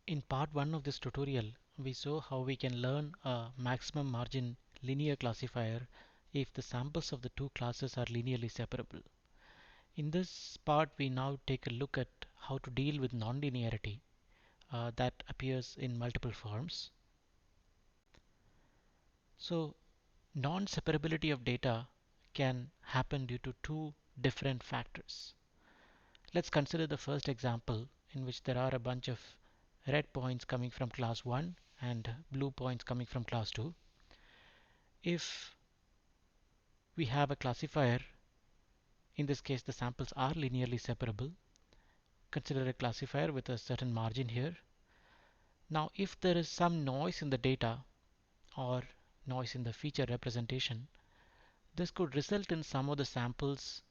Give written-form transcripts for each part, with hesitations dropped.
In part 1 of this tutorial, we saw how we can learn a maximum margin linear classifier if the samples of the two classes are linearly separable. In this part, we now take a look at how to deal with nonlinearity that appears in multiple forms. So, non-separability of data can happen due to two different factors. Let's consider the first example in which there are a bunch of red points coming from class 1 and blue points coming from class 2. If we have a classifier, in this case the samples are linearly separable, consider a classifier with a certain margin here. Now if there is some noise in the data or noise in the feature representation, this could result in some of the samples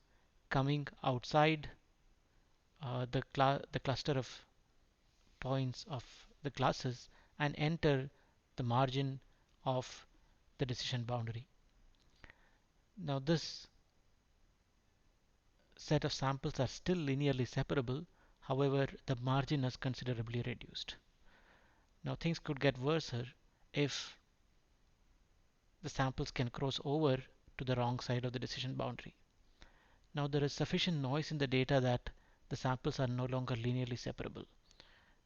coming outside the cluster of points of the classes and enter the margin of the decision boundary. Now this set of samples are still linearly separable, however the margin is considerably reduced. Now things could get worse if the samples can cross over to the wrong side of the decision boundary. Now there is sufficient noise in the data that the samples are no longer linearly separable.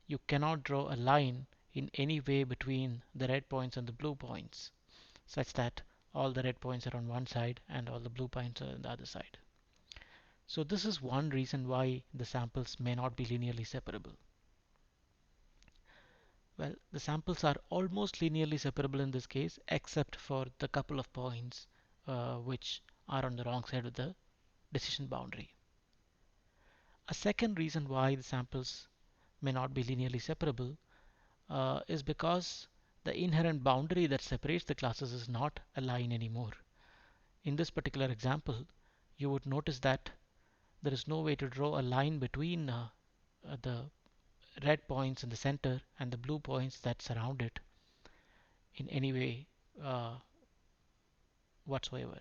You cannot draw a line in any way between the red points and the blue points such that all the red points are on one side and all the blue points are on the other side. So this is one reason why the samples may not be linearly separable. Well, the samples are almost linearly separable in this case, except for the couple of points which are on the wrong side of the decision boundary. A second reason why the samples may not be linearly separable is because the inherent boundary that separates the classes is not a line anymore. In this particular example, you would notice that there is no way to draw a line between the red points in the center and the blue points that surround it in any way whatsoever.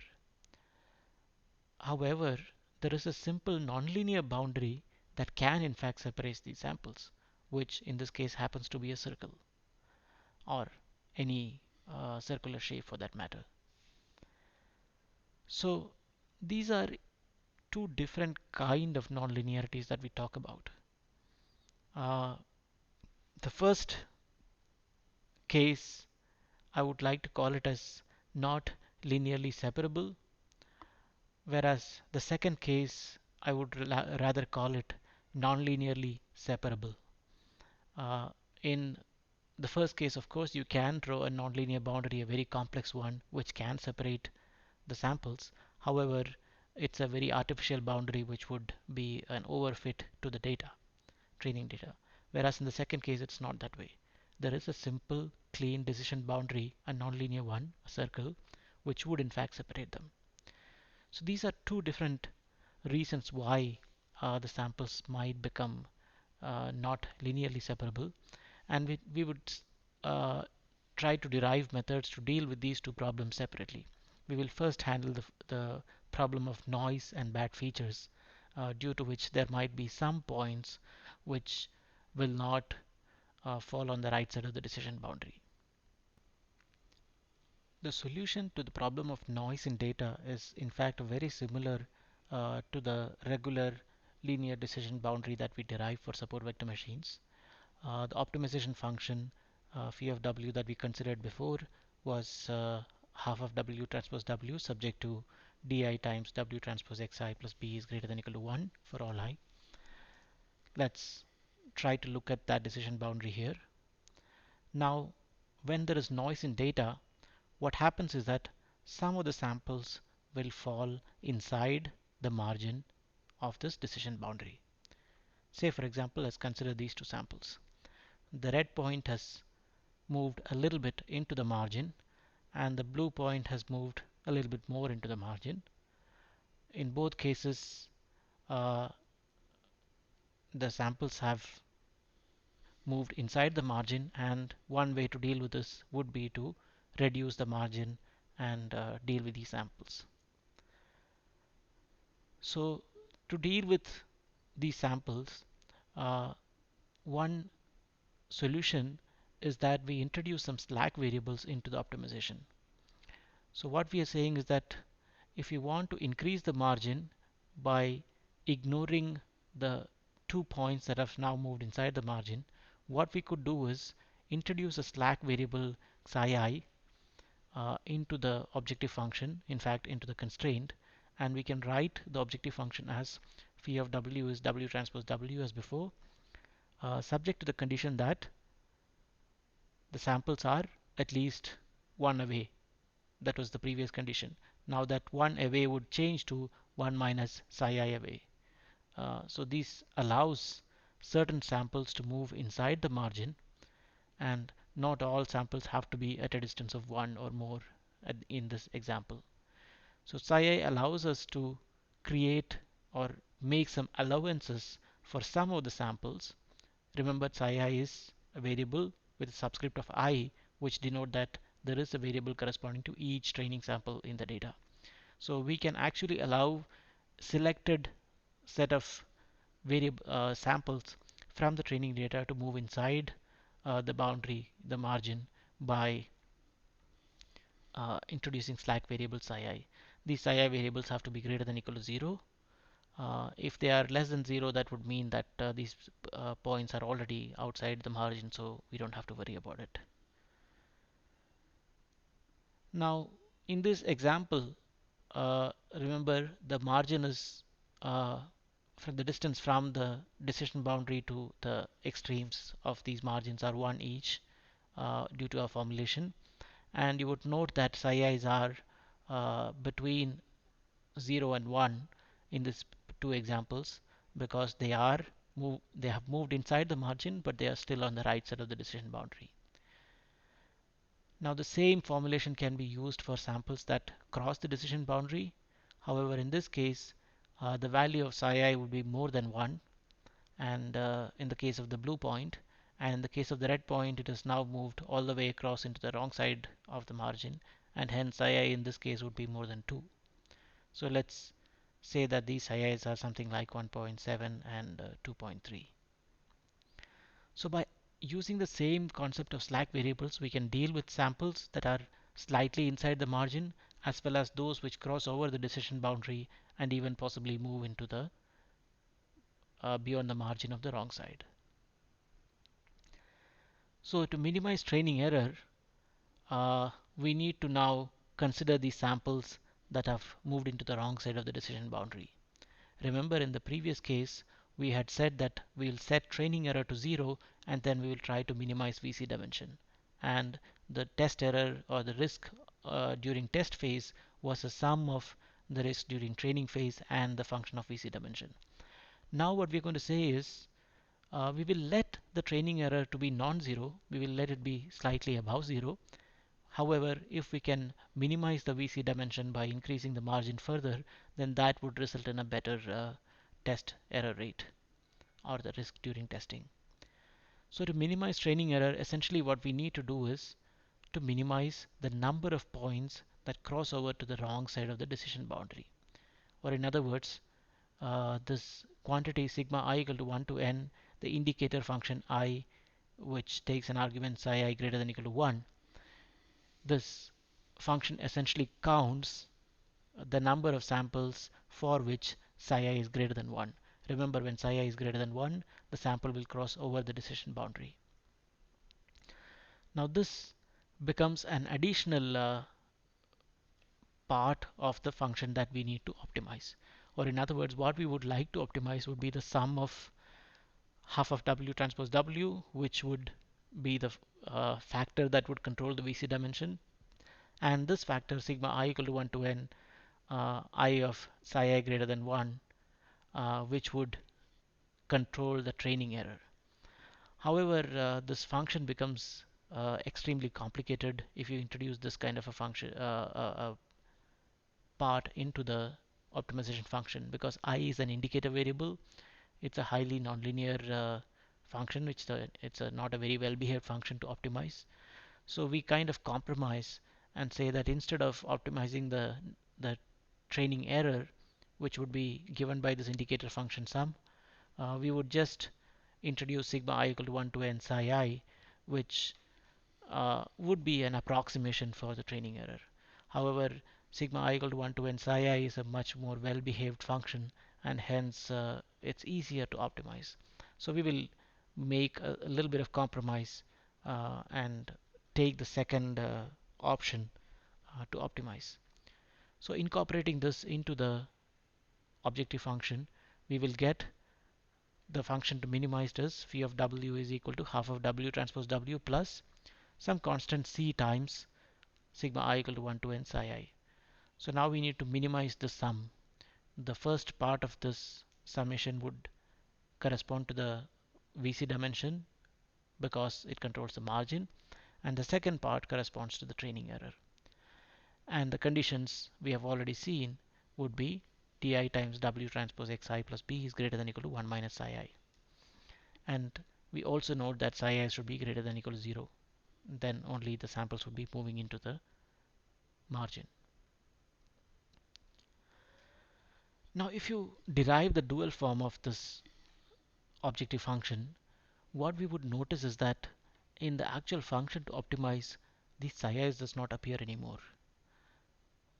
However, there is a simple nonlinear boundary that can in fact separate these samples, which in this case happens to be a circle or any circular shape for that matter. So these are two different kind of nonlinearities that we talk about. The first case I would like to call it as not linearly separable, whereas the second case I would rather call it non-linearly separable. In the first case, of course, you can draw a nonlinear boundary, a very complex one, which can separate the samples. However, it's a very artificial boundary which would be an overfit to the data, training data. Whereas in the second case, it's not that way. There is a simple, clean decision boundary, a nonlinear one, a circle, which would in fact separate them. So these are two different reasons why the samples might become not linearly separable, and we would try to derive methods to deal with these two problems separately. We will first handle the problem of noise and bad features, due to which there might be some points which will not fall on the right side of the decision boundary. The solution to the problem of noise in data is in fact very similar to the regular linear decision boundary that we derive for support vector machines. The optimization function phi of w that we considered before was half of w transpose w subject to di times w transpose xi plus b is greater than equal to 1 for all I. Let's try to look at that decision boundary here. Now, when there is noise in data, what happens is that some of the samples will fall inside the margin of this decision boundary. Say for example, let's consider these two samples. The red point has moved a little bit into the margin and the blue point has moved a little bit more into the margin. In both cases, the samples have moved inside the margin, and one way to deal with this would be to reduce the margin and deal with these samples. So to deal with these samples, one solution is that we introduce some slack variables into the optimization. So what we are saying is that if you want to increase the margin by ignoring the 2 points that have now moved inside the margin, what we could do is introduce a slack variable psi I into the objective function, in fact into the constraint, and we can write the objective function as phi of w is w transpose w as before, subject to the condition that the samples are at least one away. That was the previous condition. Now that one away would change to 1 minus psi I away. So this allows certain samples to move inside the margin, and not all samples have to be at a distance of 1 or more in this example. So psi I allows us to create or make some allowances for some of the samples. Remember, psi I is a variable with a subscript of I, which denote that there is a variable corresponding to each training sample in the data. So we can actually allow selected set of variable samples from the training data to move inside the boundary, the margin, by introducing slack variable psi I. These psi I variables have to be greater than or equal to 0. If they are less than 0, that would mean that these points are already outside the margin, so we don't have to worry about it. Now, in this example, remember the margin is from the distance from the decision boundary to the extremes of these margins are 1 each due to our formulation. And you would note that psi i's are between 0 and 1 in these two examples, because they have moved inside the margin, but they are still on the right side of the decision boundary. Now the same formulation can be used for samples that cross the decision boundary. However, in this case, the value of psi I would be more than 1, and in the case of the blue point, and in the case of the red point, it has now moved all the way across into the wrong side of the margin, and hence psi I in this case would be more than 2. So let's say that these psi i's are something like 1.7 and 2.3. So by using the same concept of slack variables, we can deal with samples that are slightly inside the margin, as well as those which cross over the decision boundary and even possibly move into the beyond the margin of the wrong side. So to minimize training error, we need to now consider these samples that have moved into the wrong side of the decision boundary. Remember, in the previous case, we had said that we will set training error to 0, and then we will try to minimize VC dimension. And the test error or the risk during test phase was a sum of the risk during training phase and the function of VC dimension. Now what we're going to say is we will let the training error to be non-zero. We will let it be slightly above 0. However, if we can minimize the VC dimension by increasing the margin further, then that would result in a better test error rate or the risk during testing. So to minimize training error, essentially what we need to do is to minimize the number of points that cross over to the wrong side of the decision boundary. Or in other words, this quantity sigma I equal to 1 to n, the indicator function I, which takes an argument psi I greater than or equal to 1, this function essentially counts the number of samples for which psi I is greater than 1. Remember, when psi I is greater than 1, the sample will cross over the decision boundary. Now this becomes an additional part of the function that we need to optimize. Or in other words, what we would like to optimize would be the sum of half of w transpose w, which would be the factor that would control the VC dimension, and this factor sigma I equal to 1 to n I of psi I greater than 1, which would control the training error. However, this function becomes extremely complicated if you introduce this kind of a function part into the optimization function, because I is an indicator variable. It's a highly nonlinear function, which it's not a very well behaved function to optimize. So we kind of compromise and say that instead of optimizing the training error, which would be given by this indicator function sum, we would just introduce sigma I equal to 1 to n psi I, which would be an approximation for the training error. However, sigma I equal to 1 to n psi I is a much more well-behaved function, and hence it's easier to optimize. So we will make a little bit of compromise and take the second option to optimize. So incorporating this into the objective function, we will get the function to minimize this phi of w is equal to half of w transpose w plus some constant c times sigma I equal to 1 to n psi I. So now we need to minimize the sum. The first part of this summation would correspond to the VC dimension because it controls the margin, and the second part corresponds to the training error. And the conditions we have already seen would be Ti times W transpose Xi plus B is greater than equal to 1 minus psi I. And we also note that psi I should be greater than equal to 0. Then only the samples would be moving into the margin. Now if you derive the dual form of this objective function, what we would notice is that in the actual function to optimize, the psi i's does not appear anymore.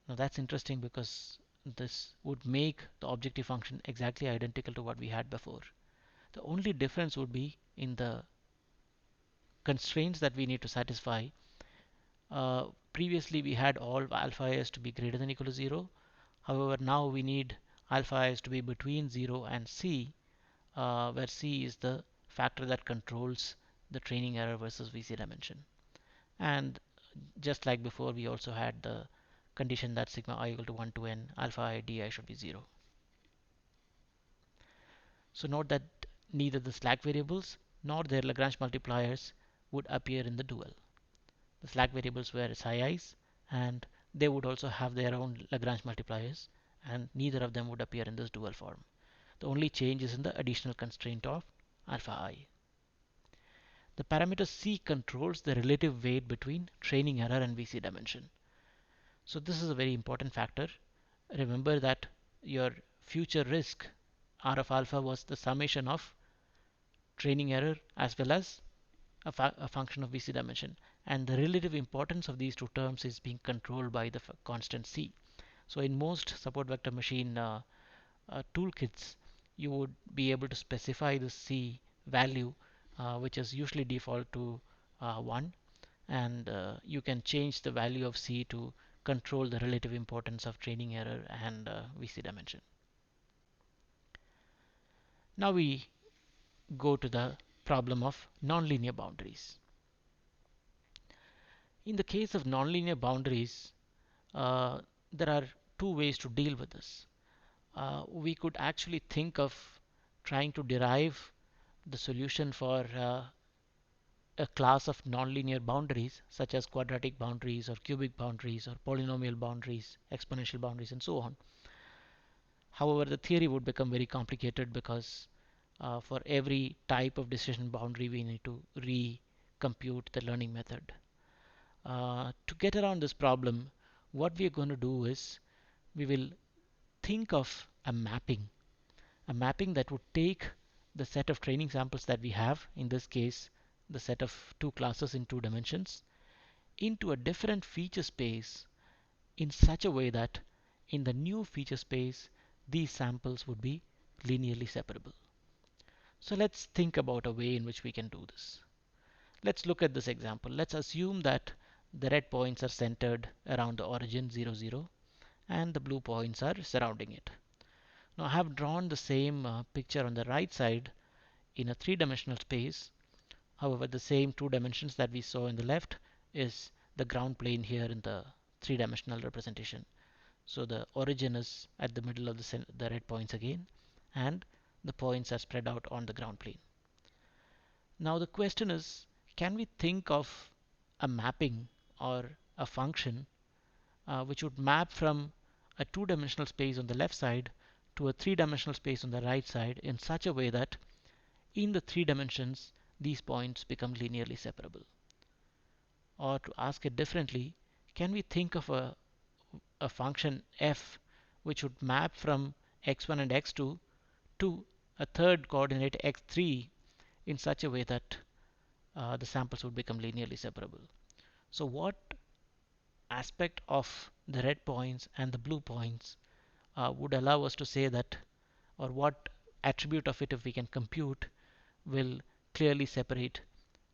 Now that's interesting because this would make the objective function exactly identical to what we had before. The only difference would be in the constraints that we need to satisfy. Previously we had all alpha i's to be greater than equal to 0. However, now we need alpha i's to be between 0 and c, where c is the factor that controls the training error versus VC dimension. And just like before, we also had the condition that sigma I equal to 1 to n alpha I di should be 0. So note that neither the slack variables nor their Lagrange multipliers would appear in the dual. The slack variables were psi i's, and they would also have their own Lagrange multipliers, and neither of them would appear in this dual form. The only change is in the additional constraint of alpha I. The parameter c controls the relative weight between training error and VC dimension. So this is a very important factor. Remember that your future risk R of alpha was the summation of training error as well as a function of VC dimension, and the relative importance of these two terms is being controlled by the constant c. So in most support vector machine toolkits, you would be able to specify the c value, which is usually default to 1, and you can change the value of c to control the relative importance of training error and VC dimension. Now we go to the problem of nonlinear boundaries. In the case of nonlinear boundaries, there are two ways to deal with this. We could actually think of trying to derive the solution for a class of nonlinear boundaries such as quadratic boundaries or cubic boundaries or polynomial boundaries, exponential boundaries, and so on. However, the theory would become very complicated because for every type of decision boundary we need to recompute the learning method. To get around this problem, what we are going to do is we will think of a mapping that would take the set of training samples that we have, in this case the set of two classes in two dimensions, into a different feature space in such a way that in the new feature space these samples would be linearly separable. So let's think about a way in which we can do this. Let's look at this example. Let's assume that the red points are centered around the origin 0, 0, and the blue points are surrounding it. Now I have drawn the same picture on the right side in a three-dimensional space. However, the same two dimensions that we saw in the left is the ground plane here in the three-dimensional representation. So the origin is at the middle of the red points again, and the points are spread out on the ground plane. Now the question is, can we think of a mapping or a function which would map from a two-dimensional space on the left side to a three-dimensional space on the right side in such a way that in the three dimensions these points become linearly separable? Or to ask it differently, can we think of a function f which would map from x1 and x2 to a third coordinate x3 in such a way that the samples would become linearly separable. So what aspect of the red points and the blue points would allow us to say that, or what attribute of it, if we can compute, will clearly separate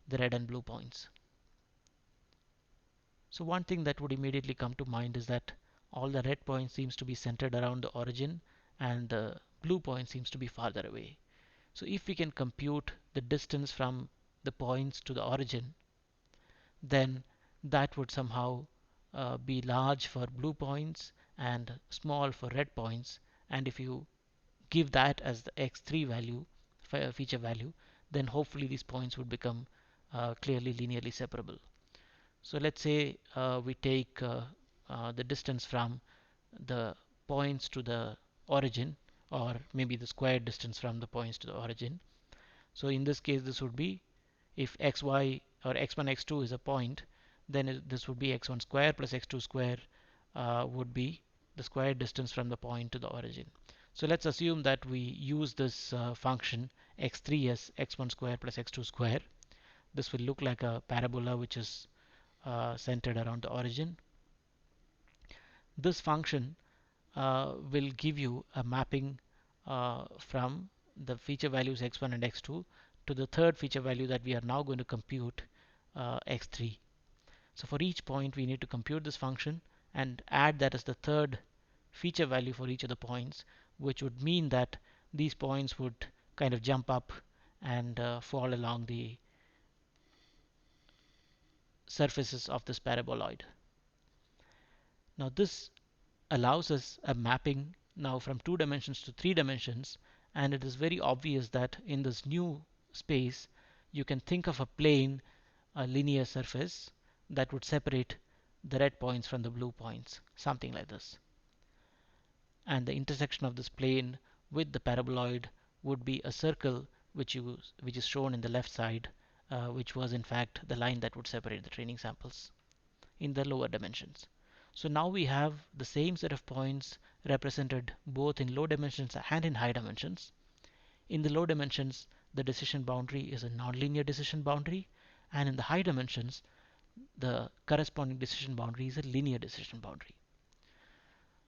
the red and blue points? So one thing that would immediately come to mind is that all the red points seems to be centered around the origin and the blue point seems to be farther away. So if we can compute the distance from the points to the origin, then that would somehow be large for blue points and small for red points. And if you give that as the x3 value, feature value, then hopefully these points would become clearly linearly separable. So let's say we take the distance from the points to the origin, or maybe the squared distance from the points to the origin. So in this case, this would be, if xy or x1 x2 is a point, then this would be x1 square plus x2 square would be the square distance from the point to the origin. So let's assume that we use this function x3 as x1 square plus x2 square. This will look like a parabola which is centered around the origin. This function will give you a mapping from the feature values x1 and x2 to the third feature value that we are now going to compute, x3. So for each point we need to compute this function and add that as the third feature value for each of the points, which would mean that these points would kind of jump up and fall along the surfaces of this paraboloid. Now this allows us a mapping now from 2 dimensions to 3 dimensions, and it is very obvious that in this new space you can think of a plane, a linear surface that would separate the red points from the blue points, something like this. And the intersection of this plane with the paraboloid would be a circle which is shown in the left side, which was in fact the line that would separate the training samples in the lower dimensions. So now we have the same set of points represented both in low dimensions and in high dimensions. In the low dimensions, the decision boundary is a nonlinear decision boundary, and in the high dimensions, the corresponding decision boundary is a linear decision boundary.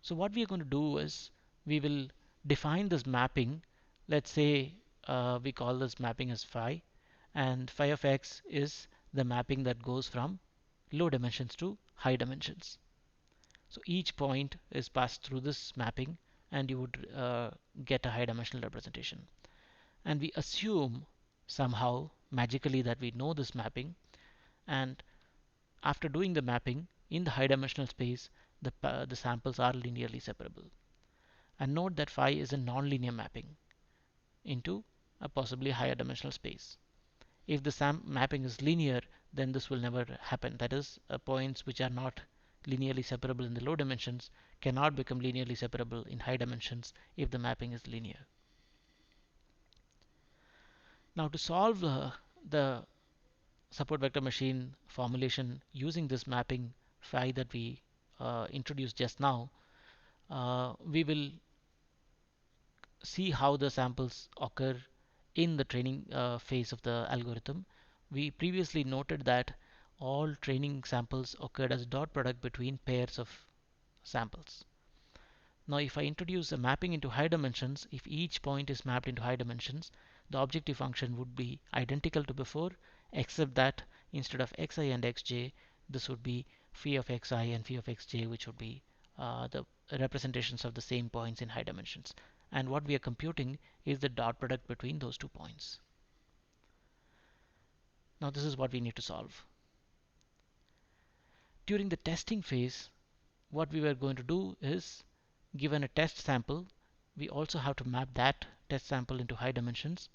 So what we are going to do is we will define this mapping. Let's say we call this mapping as phi, and phi of x is the mapping that goes from low dimensions to high dimensions. So each point is passed through this mapping, and you would get a high dimensional representation. And we assume somehow magically that we know this mapping, and after doing the mapping in the high dimensional space, the samples are linearly separable. And note that phi is a nonlinear mapping into a possibly higher dimensional space. If the mapping is linear, then this will never happen. That is, points which are not linearly separable in the low dimensions cannot become linearly separable in high dimensions if the mapping is linear. Now to solve the support vector machine formulation using this mapping phi that we introduced just now, we will see how the samples occur in the training phase of the algorithm. We previously noted that all training samples occurred as dot product between pairs of samples. Now if I introduce a mapping into high dimensions, if each point is mapped into high dimensions, the objective function would be identical to before, except that instead of xi and xj, this would be phi of xi and phi of xj, which would be the representations of the same points in high dimensions. And what we are computing is the dot product between those 2 points. Now this is what we need to solve. During the testing phase, what we were going to do is, given a test sample, we also have to map that test sample into high dimensions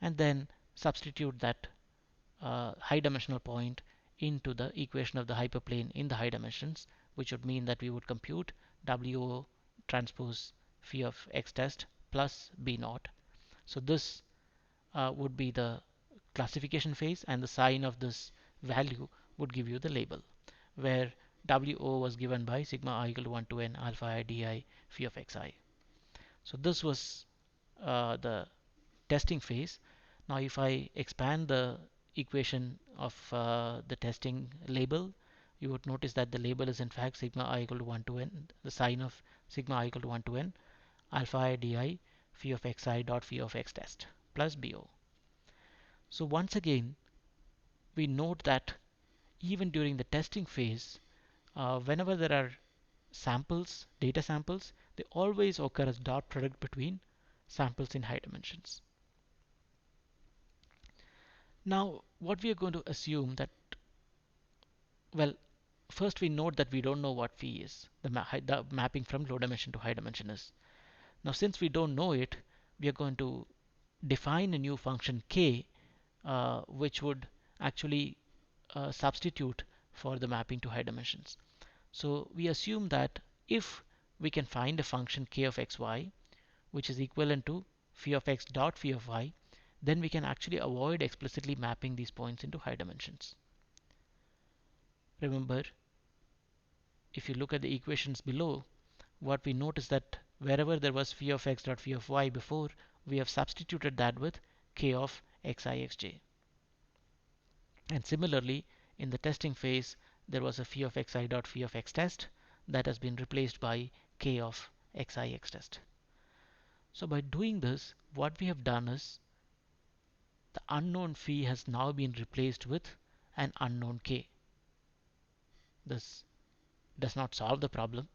and then substitute that high dimensional point into the equation of the hyperplane in the high dimensions, which would mean that we would compute WO transpose phi of x test plus B naught. So this would be the classification phase, and the sign of this value would give you the label, where WO was given by sigma I equal to 1 to n alpha I di phi of xi. So this was the testing phase. Now if I expand the equation of the testing label, you would notice that the label is in fact sigma I equal to 1 to n, the sign of sigma I equal to 1 to n, alpha I di phi of xi dot phi of x test plus bo. So once again, we note that even during the testing phase, whenever there are samples, data samples, they always occur as dot product between samples in high dimensions. Now, what we are going to assume that, well, first we note that we don't know what phi is, the mapping from low dimension to high dimension is. Now, since we don't know it, we are going to define a new function k, which would actually substitute for the mapping to high dimensions. So we assume that if we can find a function k of xy, which is equivalent to phi of x dot phi of y, then we can actually avoid explicitly mapping these points into high dimensions. Remember, if you look at the equations below, what we notice that wherever there was phi of x dot phi of y before, we have substituted that with k of xi xj. And similarly, in the testing phase, there was a phi of xi dot phi of x test that has been replaced by k of xi x test. So by doing this, what we have done is the unknown phi has now been replaced with an unknown k. This does not solve the problem.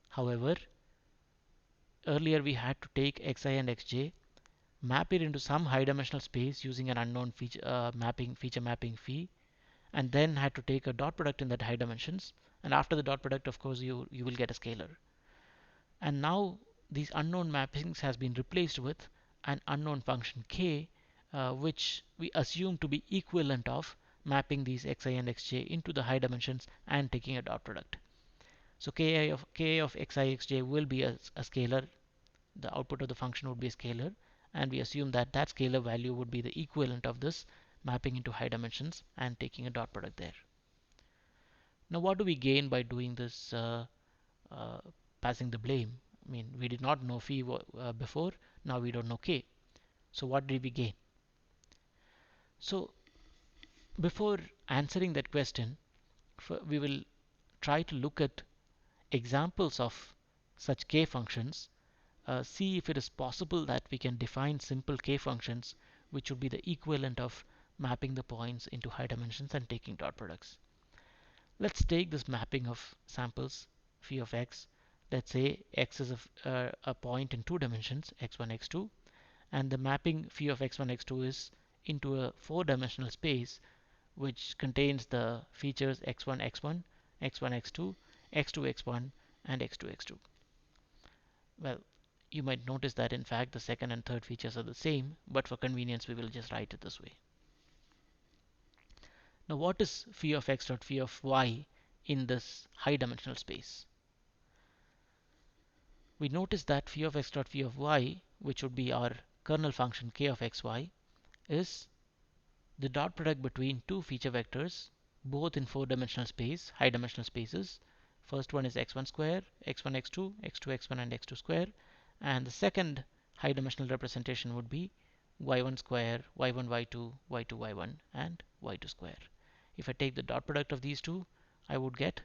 However, earlier we had to take xi and xj, map it into some high dimensional space using an unknown feature mapping phi, and then had to take a dot product in that high dimensions. And after the dot product, of course, you will get a scalar. And now these unknown mappings has been replaced with an unknown function k, which we assume to be equivalent of mapping these xi and xj into the high dimensions and taking a dot product. So k of xi xj will be a scalar. The output of the function would be a scalar, and we assume that that scalar value would be the equivalent of this mapping into high dimensions and taking a dot product there. Now what do we gain by doing this uh, passing the blame? I mean, we did not know phi before, now we don't know k. So what did we gain? So before answering that question, we will try to look at examples of such k functions, see if it is possible that we can define simple k functions which would be the equivalent of mapping the points into high dimensions and taking dot products. Let's take this mapping of samples phi of x. Let's say x is a point in 2 dimensions, x1, x2, and the mapping phi of x1, x2 is into a 4-dimensional space which contains the features x1, x1, x1, x2, x2, x1, and x2, x2. Well, you might notice that in fact the second and third features are the same, but for convenience we will just write it this way. Now what is phi of x dot phi of y in this high dimensional space? We notice that phi of x dot phi of y, which would be our kernel function k of xy, is the dot product between two feature vectors, both in 4-dimensional space, high dimensional spaces. First one is x1 square, x1 x2, x2 x1, and x2 square, and the second high dimensional representation would be y1 square, y1 y2, y2 y1, and y2 square. If I take the dot product of these two, I would get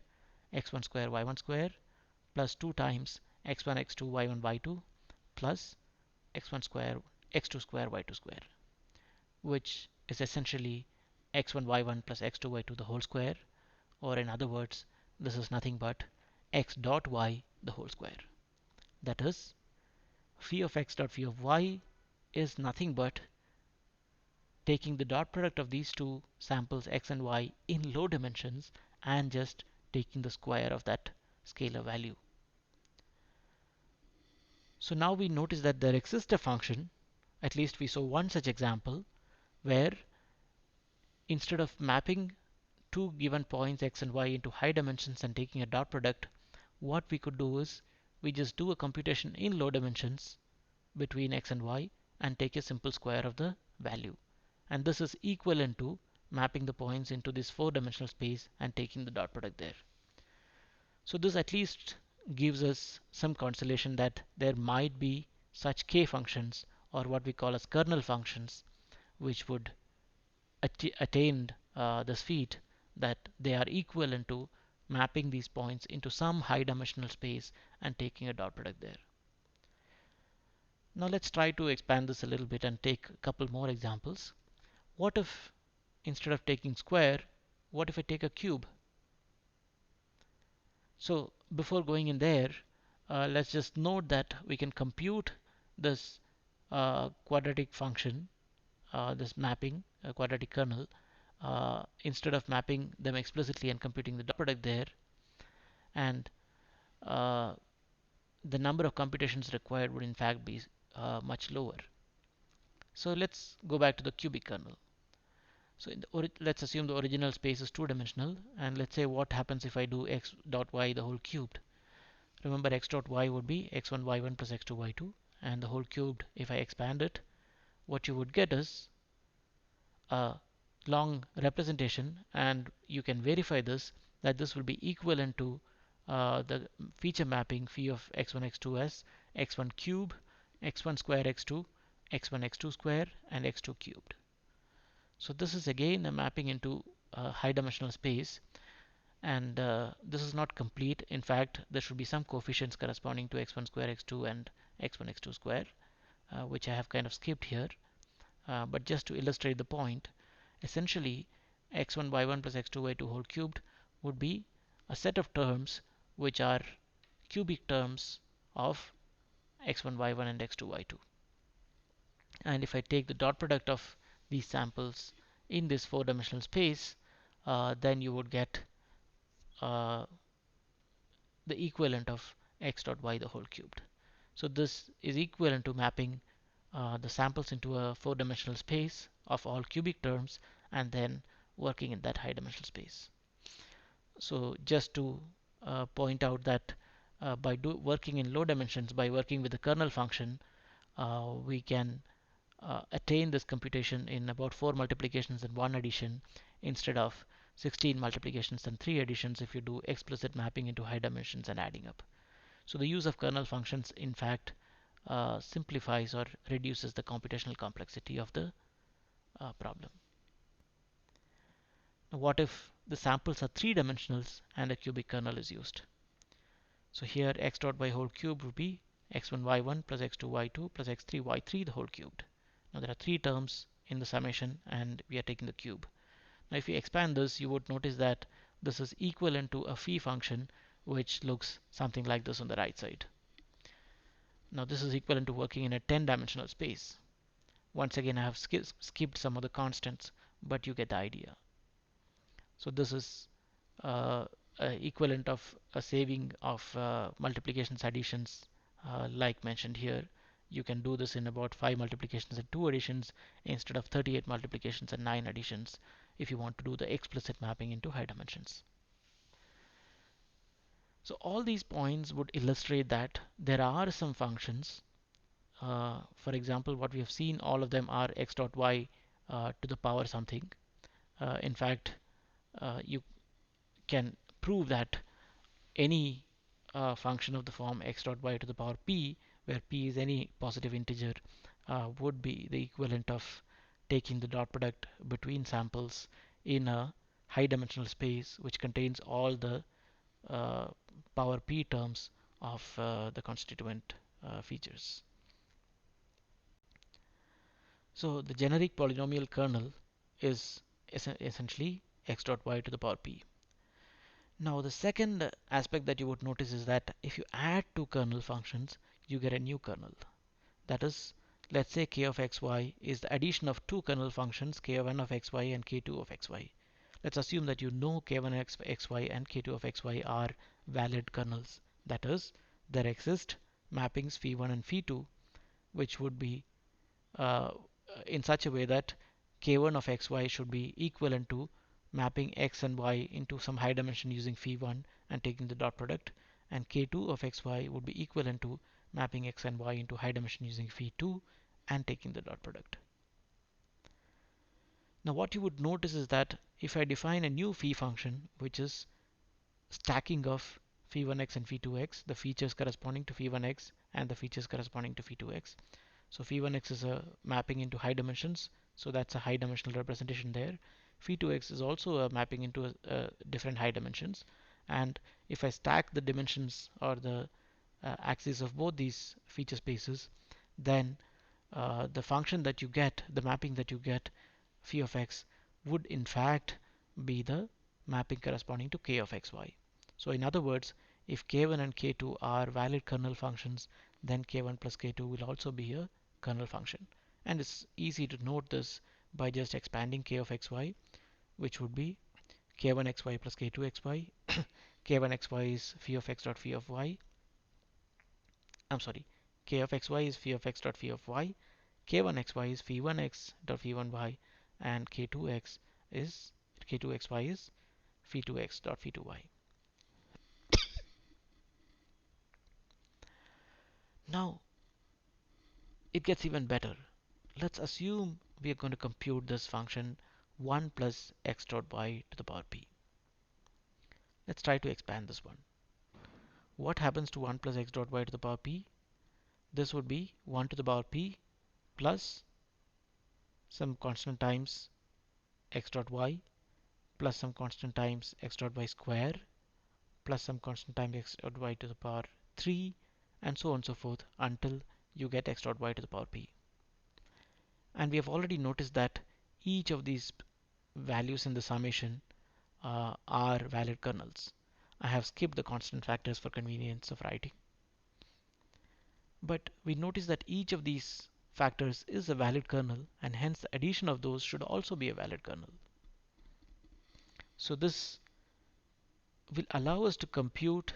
x1 square y1 square plus 2 times x1 x2 y1 y2 plus x1 square x2 square y2 square, which is essentially x1 y1 plus x2 y2 the whole square, or in other words, this is nothing but x dot y the whole square. That is, phi of x dot phi of y is nothing but taking the dot product of these two samples x and y in low dimensions and just taking the square of that scalar value. So now we notice that there exists a function, at least we saw one such example, where instead of mapping two given points x and y into high dimensions and taking a dot product, what we could do is we just do a computation in low dimensions between x and y and take a simple square of the value. And this is equivalent to mapping the points into this 4-dimensional space and taking the dot product there. So this at least gives us some consolation that there might be such k functions, or what we call as kernel functions, which would attain this feat, that they are equivalent to mapping these points into some high dimensional space and taking a dot product there. Now let's try to expand this a little bit and take a couple more examples. What if instead of taking square, what if I take a cube? So before going in there, let's just note that we can compute this quadratic function, this mapping, quadratic kernel, instead of mapping them explicitly and computing the dot product there, and uh, the number of computations required would in fact be much lower. So let's go back to the cubic kernel. So let's assume the original space is two-dimensional, and let's say what happens if I do x dot y the whole cubed. Remember, x dot y would be x1 y1 plus x2 y2, and the whole cubed, if I expand it, what you would get is a long representation, and you can verify this, that this will be equivalent to the feature mapping phi of x1 x2 as x1 cube, x1 square x2, x1 x2 square, and x2 cubed. So this is again a mapping into high dimensional space, and this is not complete. In fact, there should be some coefficients corresponding to x1 square x2 and x1 x2 square, which I have kind of skipped here. But just to illustrate the point, essentially x1 y1 plus x2 y2 whole cubed would be a set of terms which are cubic terms of x1 y1 and x2 y2. And if I take the dot product of these samples in this four-dimensional space, then you would get uh, the equivalent of x dot y the whole cubed. So this is equivalent to mapping the samples into a four-dimensional space of all cubic terms and then working in that high-dimensional space. So just to point out that by working in low dimensions, by working with the kernel function, we can attain this computation in about 4 multiplications and 1 addition instead of 16 multiplications and 3 additions if you do explicit mapping into high dimensions and adding up. So the use of kernel functions in fact simplifies or reduces the computational complexity of the problem. Now what if the samples are 3 dimensionals and a cubic kernel is used? So here x dot y whole cube would be x1 y1 plus x2 y2 plus x3 y3 the whole cubed. Now there are 3 terms in the summation and we are taking the cube. Now if you expand this, you would notice that this is equivalent to a phi function which looks something like this on the right side. Now this is equivalent to working in a 10-dimensional space. Once again, I have skipped some of the constants, but you get the idea. So this is equivalent of a saving of multiplications, additions, like mentioned here. You can do this in about 5 multiplications and 2 additions instead of 38 multiplications and 9 additions if you want to do the explicit mapping into high dimensions. So all these points would illustrate that there are some functions. For example, what we have seen, all of them are x dot y to the power something. In fact, you can prove that any function of the form x dot y to the power p, where p is any positive integer, would be the equivalent of taking the dot product between samples in a high dimensional space which contains all the power p terms of the constituent features. So the generic polynomial kernel is essentially x dot y to the power p. Now the second aspect that you would notice is that if you add two kernel functions, you get a new kernel. That is, let's say k of xy is the addition of two kernel functions k1 of xy and k2 of xy. Let's assume that you know k1 of xy and k2 of xy are valid kernels. That is, there exist mappings phi1 and phi2 which would be in such a way that k1 of xy should be equivalent to mapping x and y into some high dimension using phi1 and taking the dot product, and k2 of xy would be equivalent to mapping x and y into high dimension using phi2 and taking the dot product. Now what you would notice is that if I define a new phi function which is stacking of phi1x and phi2x, the features corresponding to phi1x and the features corresponding to phi2x. So phi1x is a mapping into high dimensions, So that's a high dimensional representation there. Phi2x is also a mapping into different high dimensions. And if I stack the dimensions or the axes of both these feature spaces, then the function that you get, the mapping that you get, phi of x, would in fact be the mapping corresponding to k of xy. So in other words, if k1 and k2 are valid kernel functions, then k1 plus k2 will also be a kernel function. And it's easy to note this by just expanding k of xy, which would be k1 xy plus k2 xy. k1 xy is phi of x dot phi of y. I'm sorry, k of xy is phi of x dot phi of y. k1 xy is phi1x dot phi1y, and k2xy is phi2x dot phi2y. Now it gets even better. Let's assume we are going to compute this function 1 plus x dot y to the power p. Let's try to expand this one. What happens to 1 plus x dot y to the power p? This would be 1 to the power p plus some constant times x dot y plus some constant times x dot y square plus some constant times x dot y to the power 3, and so on and so forth until you get x dot y to the power p. And we have already noticed that each of these values in the summation are valid kernels. I have skipped the constant factors for convenience of writing. But we notice that each of these factors is a valid kernel, and hence the addition of those should also be a valid kernel. So this will allow us to compute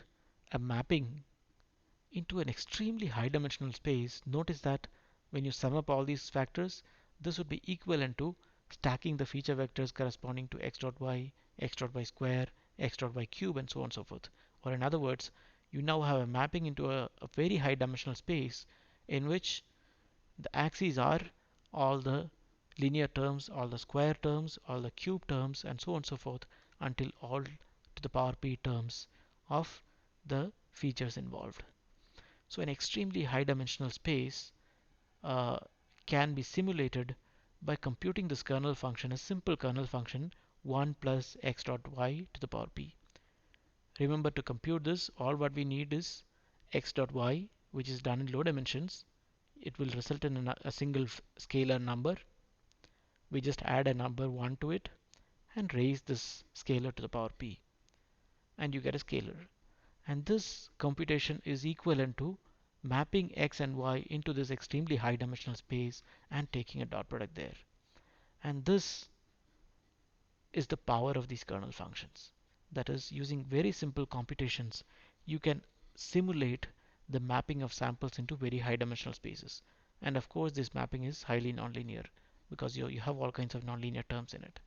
a mapping into an extremely high dimensional space. Notice that when you sum up all these factors, this would be equivalent to stacking the feature vectors corresponding to x dot y square, x dot y cube, and so on and so forth. Or in other words, you now have a mapping into a very high dimensional space in which the axes are all the linear terms, all the square terms, all the cube terms, and so on and so forth until all to the power p terms of the features involved. So an extremely high dimensional space uh, can be simulated by computing this kernel function, a simple kernel function 1 plus x dot y to the power p. Remember, to compute this, all what we need is x dot y, which is done in low dimensions. It will result in a single scalar number. We just add a number 1 to it and raise this scalar to the power p, and you get a scalar. And this computation is equivalent to mapping x and y into this extremely high dimensional space and taking a dot product there. And this is the power of these kernel functions. That is, using very simple computations, you can simulate the mapping of samples into very high dimensional spaces. And of course, this mapping is highly nonlinear because you have all kinds of nonlinear terms in it.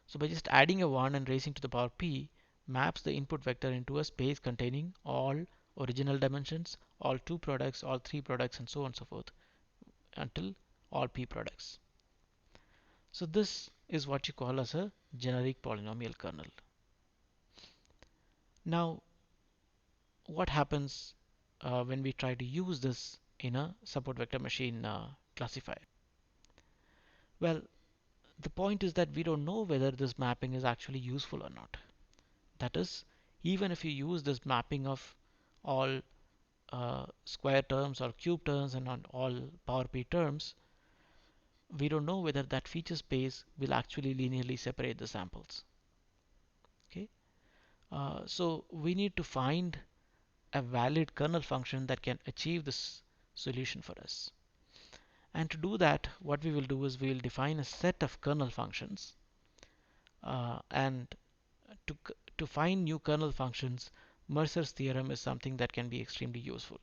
So by just adding a 1 and raising to the power p maps the input vector into a space containing all original dimensions, all 2 products, all 3 products, and so on and so forth until all p products. So this is what you call as a generic polynomial kernel. Now, what happens when we try to use this in a support vector machine classifier? Well, the point is that we don't know whether this mapping is actually useful or not. That is, even if you use this mapping of all square terms or cube terms and on all power p terms, we don't know whether that feature space will actually linearly separate the samples. Okay, so we need to find a valid kernel function that can achieve this solution for us. And to do that, what we will do is we will define a set of kernel functions, and to to find new kernel functions, Mercer's theorem is something that can be extremely useful.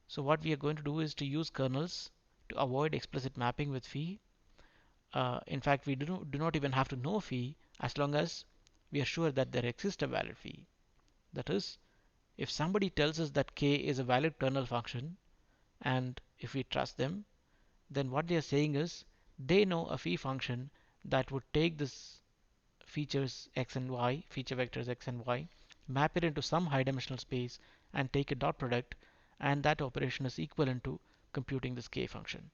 So what we are going to do is to use kernels to avoid explicit mapping with phi. In fact, we do not even have to know phi as long as we are sure that there exists a valid phi. That is, if somebody tells us that k is a valid kernel function, and if we trust them, then what they are saying is they know a phi function that would take this features x and y, feature vectors x and y, map it into some high dimensional space, and take a dot product, and that operation is equivalent to computing this k function.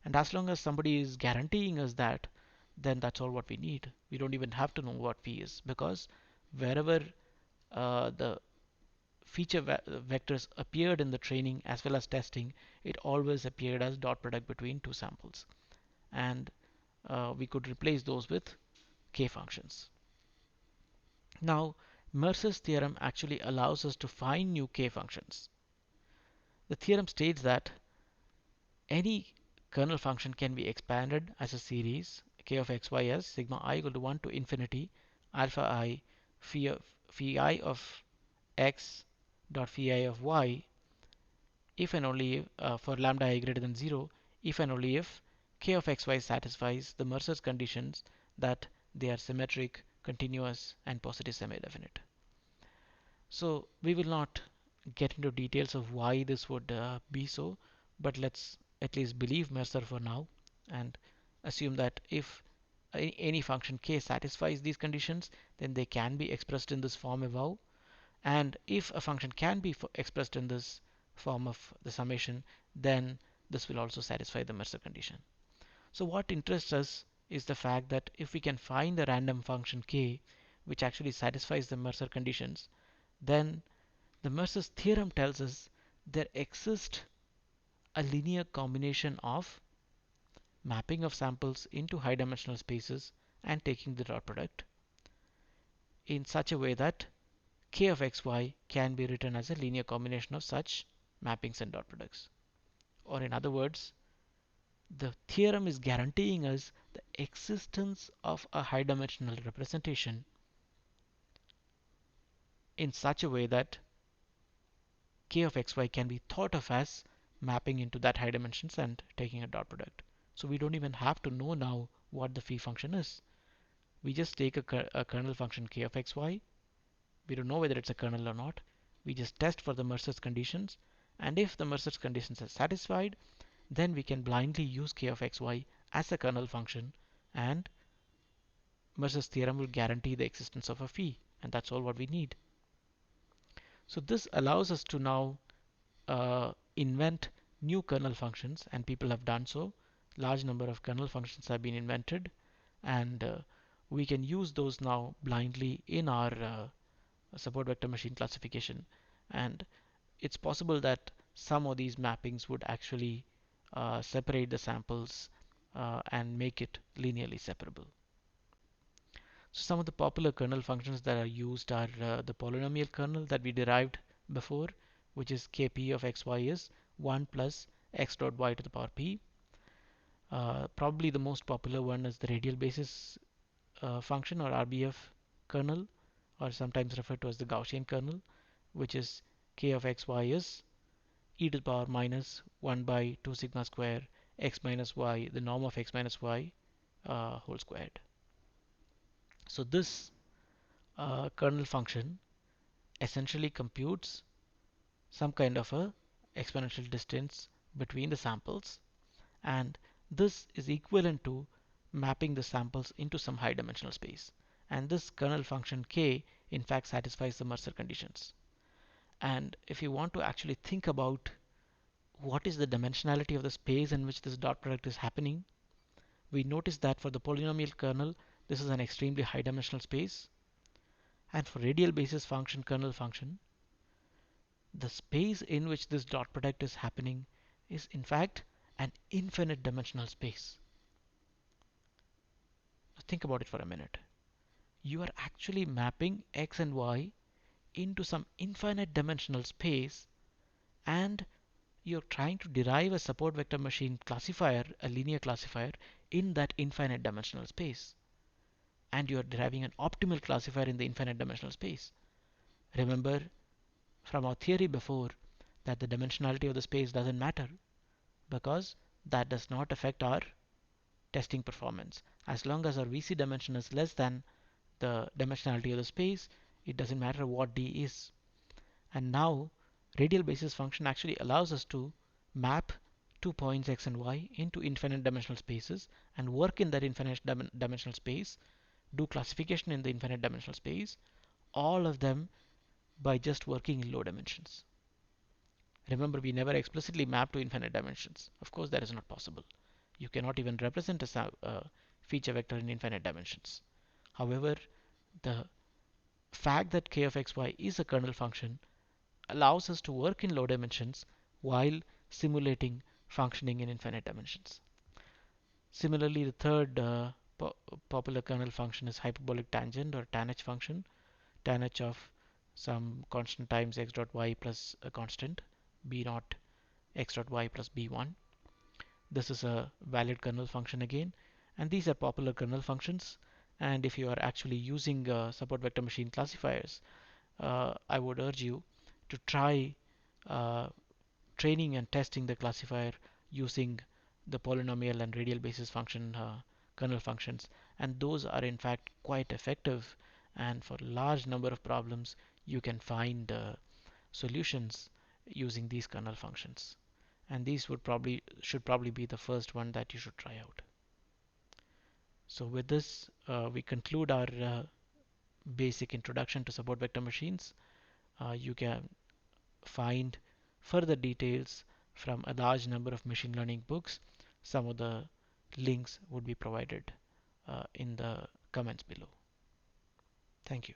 And as long as somebody is guaranteeing us that, then that's all what we need. We don't even have to know what P is, because wherever the feature vectors appeared in the training as well as testing, it always appeared as dot product between two samples. And we could replace those with k functions. Now, Mercer's theorem actually allows us to find new k functions. The theorem states that any kernel function can be expanded as a series k of x, y as sigma I equal to 1 to infinity alpha I phi I of x dot phi I of y if and only if, for lambda I greater than 0, if and only if k of xy satisfies the Mercer's conditions that they are symmetric, continuous, and positive semi-definite. So we will not get into details of why this would be so, but let's at least believe Mercer for now and assume that if any function k satisfies these conditions, then they can be expressed in this form above. And if a function can be expressed in this form of the summation, then this will also satisfy the Mercer condition. So what interests us is the fact that if we can find the random function k which actually satisfies the Mercer conditions, then the Mercer's theorem tells us there exists a linear combination of mapping of samples into high dimensional spaces and taking the dot product in such a way that k of xy can be written as a linear combination of such mappings and dot products. Or in other words, the theorem is guaranteeing us the existence of a high dimensional representation in such a way that k of xy can be thought of as mapping into that high dimensions and taking a dot product. So we don't even have to know now what the phi function is. We just take a kernel function k of xy. We don't know whether it's a kernel or not. We just test for the Mercer's conditions, and if the Mercer's conditions are satisfied, then we can blindly use k of xy as a kernel function, and Mercer's theorem will guarantee the existence of a phi, and that's all what we need. So this allows us to now invent new kernel functions, and people have done so. Large number of kernel functions have been invented, and we can use those now blindly in our support vector machine classification. And it's possible that some of these mappings would actually separate the samples and make it linearly separable. So some of the popular kernel functions that are used are the polynomial kernel that we derived before, which is kp of xy is 1 plus x dot y to the power p. Probably the most popular one is the radial basis function, or RBF kernel, or sometimes referred to as the Gaussian kernel, which is k of xy is e to the power minus 1 by 2 sigma square x minus y, the norm of x minus y whole squared. So this kernel function essentially computes some kind of a exponential distance between the samples, and this is equivalent to mapping the samples into some high dimensional space. And this kernel function k in fact satisfies the Mercer conditions. And if you want to actually think about what is the dimensionality of the space in which this dot product is happening, we notice that for the polynomial kernel, this is an extremely high dimensional space. And for radial basis function kernel function, the space in which this dot product is happening is in fact an infinite dimensional space. Think about it for a minute. You are actually mapping x and y into some infinite dimensional space, and you're trying to derive a support vector machine classifier, a linear classifier, in that infinite dimensional space. And you're deriving an optimal classifier in the infinite dimensional space. Remember from our theory before that the dimensionality of the space doesn't matter, because that does not affect our testing performance. As long as our VC dimension is less than the dimensionality of the space, it doesn't matter what D is. And now radial basis function actually allows us to map 2 points x and y into infinite dimensional spaces and work in that infinite dimensional space, do classification in the infinite dimensional space, all of them by just working in low dimensions. Remember, we never explicitly map to infinite dimensions. Of course, that is not possible. You cannot even represent a feature vector in infinite dimensions. However, the fact that k of xy is a kernel function allows us to work in low dimensions while simulating functioning in infinite dimensions. Similarly, the third popular kernel function is hyperbolic tangent or tan h function, tan h of some constant times x dot y plus a constant b naught x dot y plus b1. This is a valid kernel function again, and these are popular kernel functions. And if you are actually using support vector machine classifiers, I would urge you to try uh, training and testing the classifier using the polynomial and radial basis function kernel functions, and those are in fact quite effective, and for large number of problems you can find solutions using these kernel functions, and these should probably be the first one that you should try out. So with this we conclude our basic introduction to support vector machines. You can find further details from a large number of machine learning books. Some of the links would be provided in the comments below. Thank you.